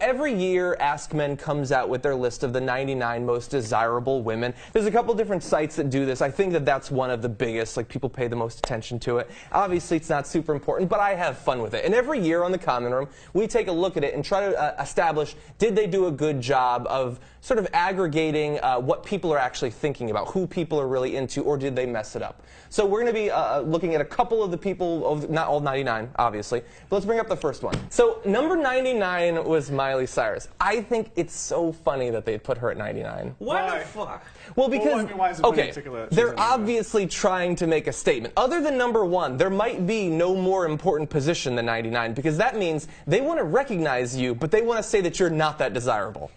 every year, Askmen comes out with their list of the 99 most desirable women. There's a couple different sites that do this. I think that that's one of the biggest, like people pay the most attention to it. Obviously, it's not super important, but I have fun with it. And every year on the Common Room, we take a look at it and try to establish, did they do a good job of sort of aggregating what people are actually thinking about, who people are really into, or did they mess it up? So we're going to be looking at a couple of the people, not all 99, obviously, but let's bring up the first one. So number 99 was Miley Cyrus. I think it's so funny that they put her at 99. Why the fuck? Well, because, okay, they're obviously trying to make a statement. Other than number 1, there might be no more important position than 99, because that means they want to recognize you, but they want to say that you're not that desirable.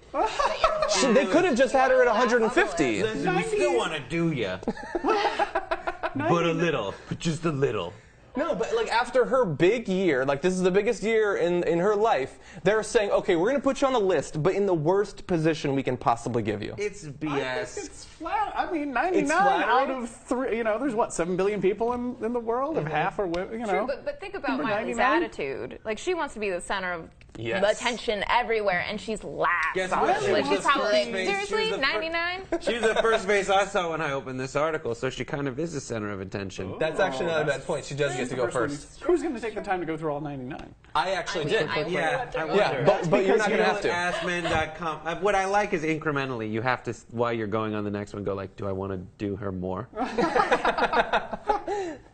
They could have just had her at 150. Listen, we still want to do ya. But a little, but just a little. No, but like after her big year, like this is the biggest year in her life, they're saying, okay, we're going to put you on the list, but in the worst position we can possibly give you. It's BS. I think it's flat. I mean, 99 out of 3, you know, there's what, 7 billion people in the world? If half are women, you know. True, but think about Miley's attitude. Like, she wants to be the center of the attention everywhere, and she's last. Guess what? Like, she's probably, seriously, 99? She was the first face I saw when I opened this article, so she kind of is the center of attention. That's actually not a bad point. She does get to go first. Who's going to take the time to go through all 99? I actually did. Yeah, but you're not going to have to. Askmen.com. What I like is incrementally, you have to, while you're going on the next one, go like, do I want to do her more?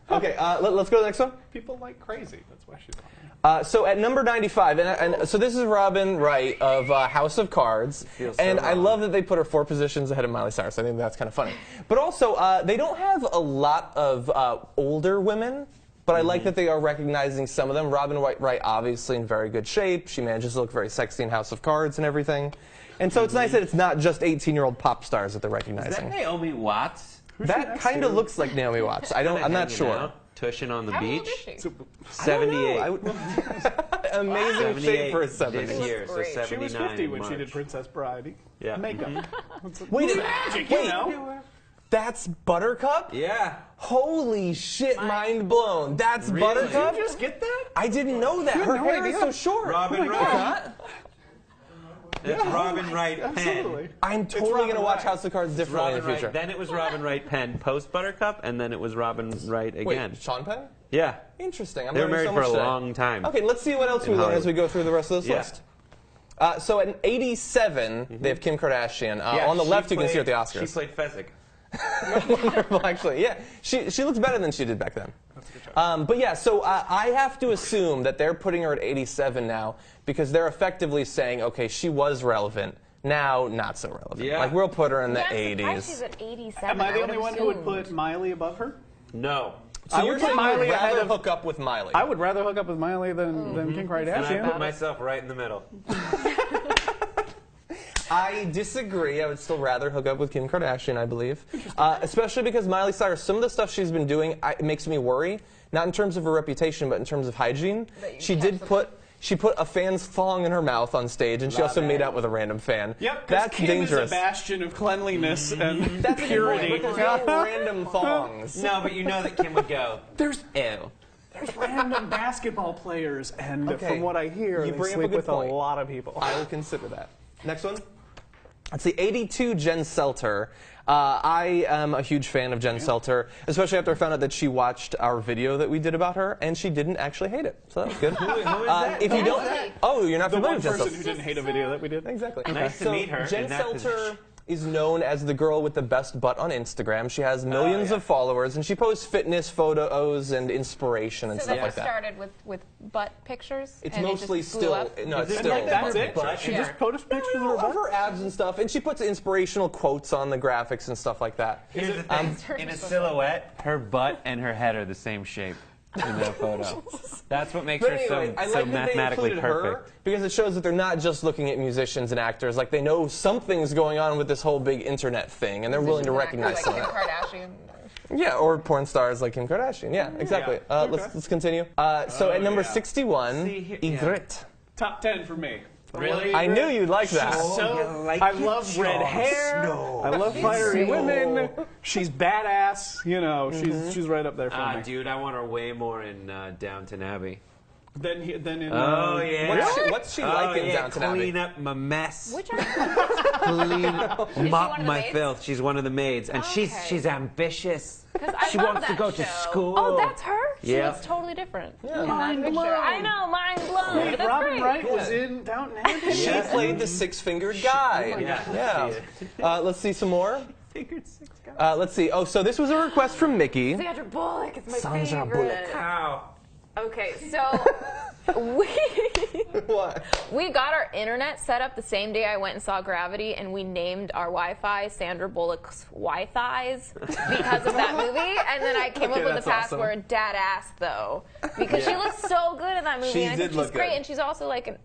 Okay, let's go to the next one. People like crazy. That's why she's on. So at number 95, and so this is Robin Wright of House of Cards, and I love that they put her 4 positions ahead of Miley Cyrus. I think that's kind of funny. But also, they don't have a lot of older women, but I like that they are recognizing some of them. Robin Wright, obviously in very good shape. She manages to look very sexy in House of Cards and everything. And so it's nice that it's not just 18-year-old pop stars that they're recognizing. Is that Naomi Watts? That kind of looks like Naomi Watts. I'm not sure. Tushing on the beach. How old is she? 78. Amazing shape for a 70. This year, so 79. She was 50 when she did Princess Bride. Yeah. Makeup. Wait, magic, you know. That's Buttercup? Yeah. Holy shit, mind blown. That's Buttercup? Did you just get that? I didn't know that. Her hair is so short. Robin Wright. It's Robin Wright Penn. I'm totally going to watch House of Cards differently in the future. Then it was Robin Wright Penn post Buttercup, and then it was Robin Wright again. Wait, Sean Penn? Yeah. Interesting. They were married for a long time. Okay, let's see what else we learn as we go through the rest of this list. So at 87, they have Kim Kardashian. On the left, you can see her at the Oscars. She played Fezzik. Wonderful, actually. Yeah, she looks better than she did back then. That's a good job. But yeah, so I have to assume that they're putting her at 87 now because they're effectively saying, okay, she was relevant. Now, not so relevant. Yeah. Like, we'll put her in the 80s. She's at 87. Am I the only one who would put Miley above her? No. So you're saying Miley rather hook up with Miley? I would rather hook up with Miley than Kim Kardashian. And I put myself right in the middle. I disagree. I would still rather hook up with Kim Kardashian, I believe. Especially because Miley Cyrus, some of the stuff she's been doing, it makes me worry. Not in terms of her reputation, but in terms of hygiene. She put a fan's thong in her mouth on stage, and she also made out with a random fan. Yep, that's Kim dangerous. is a bastion of cleanliness and that's purity. There's no random thongs. No, but you know that Kim would go, There's ew. random basketball players, and from what I hear, they sleep with a lot of people. I will consider that. Next one. Let's see, 82, Jen Selter. I am a huge fan of Jen Selter, especially after I found out that she watched our video that we did about her, and she didn't actually hate it. So that was good. Who is that? If you don't, you're not familiar with Jen Selter. The one person who didn't hate a video that we did. Exactly. Nice to meet her. Jen Selter is known as the girl with the best butt on Instagram. She has millions of followers, and she posts fitness photos and inspiration and stuff like that. So that started with butt pictures? It's and mostly it just blew up? no, it's still. That's it? She just posts pictures of her abs and stuff, and she puts inspirational quotes on the graphics and stuff like that. Here's the thing. In a silhouette, her butt and her head are the same shape in that photo. That's what makes her so mathematically perfect. Because it shows that they're not just looking at musicians and actors. Like, they know something's going on with this whole big internet thing, and they're willing to recognize some of Kim that. Kardashian. Yeah, or porn stars like Kim Kardashian. Yeah, exactly. Let's continue. So at number 61, Ygritte. Top 10 for me. Really? I knew you'd like that. I love red hair. I love fiery women. She's badass. You know, she's right up there for me. Dude, I want her way more in Downton Abbey. Then in what's she like in Downton Abbey? Clean up my mess. Which Mop my filth. She's one of the maids, and she's ambitious. She wants to go to school. Oh, that's her? She Yeah. looks totally different. Yeah. Mind blown. I know, mind blown. Wait, But that's Robin great. Wright was in Downton Abbey? She played the six-fingered guy. Let's see some more. Let's see. Oh, so this was a request from Mickey. Sandra Bullock is my Sandra favorite. How? Okay, so we got our internet set up the same day I went and saw Gravity, and we named our Wi-Fi Sandra Bullock's Wi-Fi's because of that movie. And then I came up with the password Dad Ass though, because she looks so good in that movie. And I think she's great, and she's also like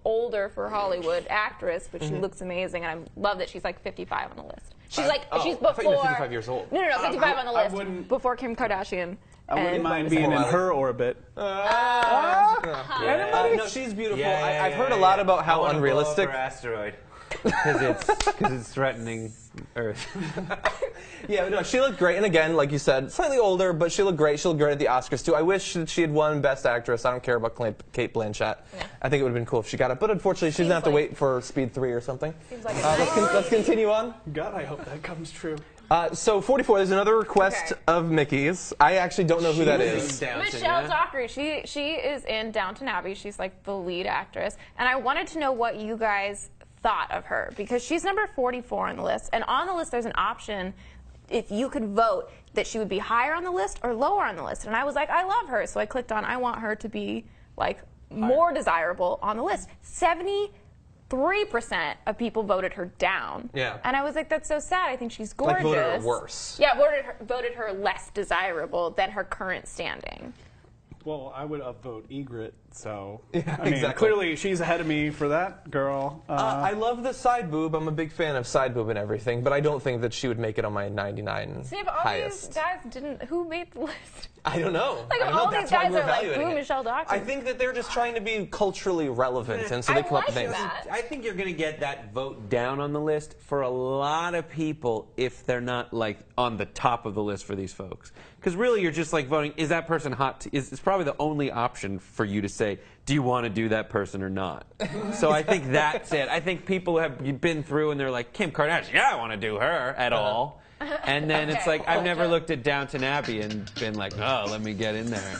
older for Hollywood actress, but she looks amazing. And I love that she's like 55 on the list. She's she's before. I thought you were 55 years old. No, 55 on the list before Kim Kardashian. I wouldn't mind being in her orbit. No, she's beautiful. I've heard a lot about how unrealistic. Asteroid. Because it's threatening Earth. Yeah, no, she looked great, and again, like you said, slightly older, but she looked great. She looked great at the Oscars too. I wish that she had won Best Actress. I don't care about Kate Blanchett. Yeah. I think it would have been cool if she got it, but unfortunately, she doesn't have to wait for Speed 3 or something. Seems like let's continue on. God, I hope that comes true. So 44, there's another request of Mickey's. I actually don't know who that is. Michelle Dockery. She is in Downton Abbey. She's like the lead actress. And I wanted to know what you guys thought of her, because she's number 44 on the list. And on the list, there's an option if you could vote that she would be higher on the list or lower on the list. And I was like, I love her. So I clicked on, I want her to be like more desirable on the list. 73% of people voted her down. Yeah. And I was like, that's so sad. I think she's gorgeous. Like voted her worse. Yeah, voted her less desirable than her current standing. Well, I would upvote Egret, so Yeah, I mean, exactly. clearly she's ahead of me for that girl. I love the side boob. I'm a big fan of side boob and everything, but I don't think that she would make it on my 99 See, but all highest. these guys didn't. Who made the list? I don't know. Like, I don't know. all That's these why guys we're are like, evaluating boo, it. Michelle Dockery. I think that they're just trying to be culturally relevant, and so they come up with like names. that. I think you're going to get that vote down on the list for a lot of people if they're not like on the top of the list for these folks. Because really, you're just like voting, is that person hot? It's probably the only option for you to say, do you want to do that person or not? So I think that's it. I think people have been through and they're like, Kim Kardashian, yeah, I want to do her at all. And then it's like, I've never looked at Downton Abbey and been like, oh, let me get in there.